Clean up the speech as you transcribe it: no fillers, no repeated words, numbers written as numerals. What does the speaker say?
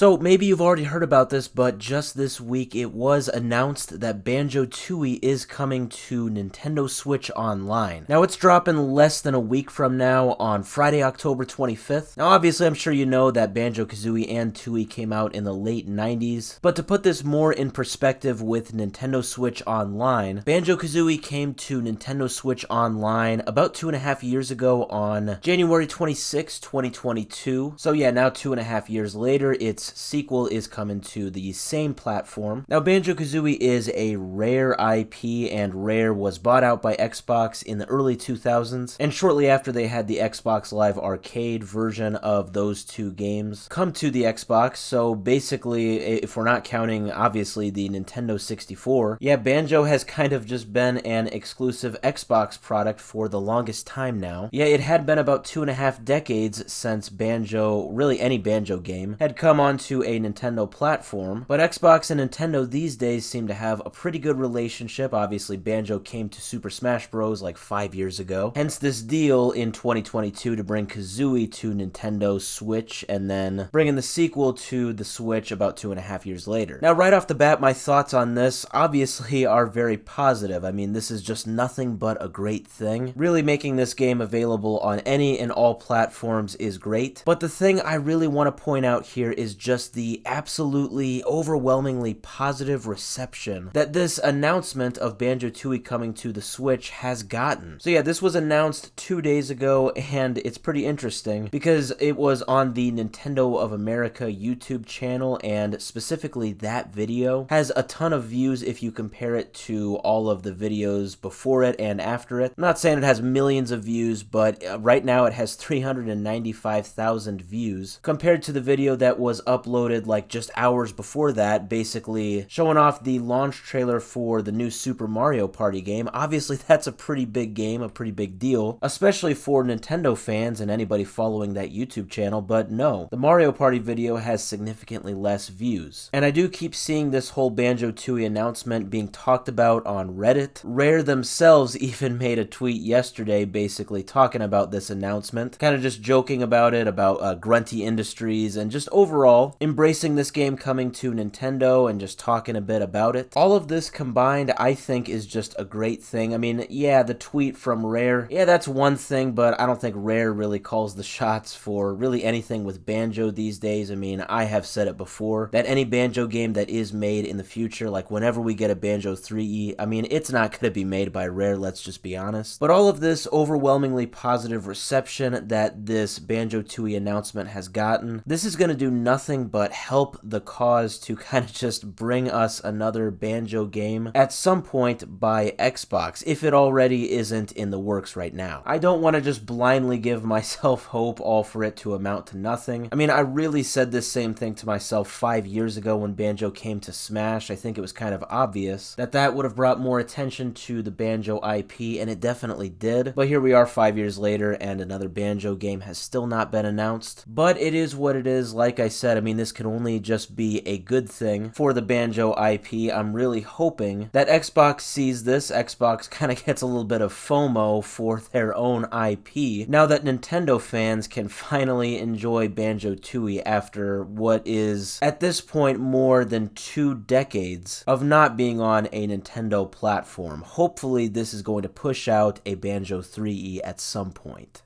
So maybe you've already heard about this, but just this week it was announced that Banjo-Tooie is coming to Nintendo Switch Online. Now it's dropping less than a week from now on Friday, October 25th. Now obviously I'm sure you know that Banjo-Kazooie and Tooie came out in the late 90s, but to put this more in perspective with Nintendo Switch Online, Banjo-Kazooie came to Nintendo Switch Online about 2.5 years ago on January 26, 2022. So yeah, now 2.5 years later, its sequel is coming to the same platform. Now, Banjo-Kazooie is a Rare IP, and Rare was bought out by Xbox in the early 2000s, and shortly after they had the Xbox Live Arcade version of those two games come to the Xbox. So basically, if we're not counting, obviously, the Nintendo 64, yeah, Banjo has kind of just been an exclusive Xbox product for the longest time now. Yeah, it had been about 2.5 decades since Banjo, really any Banjo game, had come onto a Nintendo platform, but Xbox and Nintendo these days seem to have a pretty good relationship. Obviously, Banjo came to Super Smash Bros. Like 5 years ago, hence this deal in 2022 to bring Kazooie to Nintendo Switch, and then bringing the sequel to the Switch about 2.5 years later. Now, right off the bat, my thoughts on this obviously are very positive. I mean, this is just nothing but a great thing. Really making this game available on any and all platforms is great, but the thing I really want to point out here is just the absolutely overwhelmingly positive reception that this announcement of Banjo-Tooie coming to the Switch has gotten. So yeah, this was announced 2 days ago, and it's pretty interesting because it was on the Nintendo of America YouTube channel, and specifically that video has a ton of views if you compare it to all of the videos before it and after it. I'm not saying it has millions of views, but right now it has 395,000 views compared to the video that was uploaded like just hours before that, basically showing off the launch trailer for the new Super Mario Party game. Obviously that's a pretty big game, a pretty big deal, especially for Nintendo fans and anybody following that YouTube channel, but no, the Mario Party video has significantly less views. And I do keep seeing this whole Banjo-Tooie announcement being talked about on Reddit. Rare themselves even made a tweet yesterday basically talking about this announcement, kind of just joking about it, about Grunty Industries, and just overall embracing this game coming to Nintendo and just talking a bit about it. All of this combined, I think, is just a great thing. I mean, yeah, the tweet from Rare, yeah, that's one thing, but I don't think Rare really calls the shots for really anything with Banjo these days. I mean, I have said it before, that any Banjo game that is made in the future, like whenever we get a Banjo 3E, I mean, it's not going to be made by Rare, let's just be honest. But all of this overwhelmingly positive reception that this Banjo-Tooie announcement has gotten, this is going to do nothing but help the cause to kind of just bring us another Banjo game at some point by Xbox, if it already isn't in the works right now. I don't want to just blindly give myself hope all for it to amount to nothing. I mean, I really said this same thing to myself 5 years ago when Banjo came to Smash. I think it was kind of obvious that that would have brought more attention to the Banjo IP, and it definitely did. But here we are 5 years later, and another Banjo game has still not been announced. But it is what it is. Like I said, I mean, this can only just be a good thing for the Banjo IP. I'm really hoping that Xbox sees this. Xbox kind of gets a little bit of FOMO for their own IP now that Nintendo fans can finally enjoy Banjo-Tooie after what is, at this point, more than 2 decades of not being on a Nintendo platform. Hopefully, this is going to push out a Banjo 3E at some point.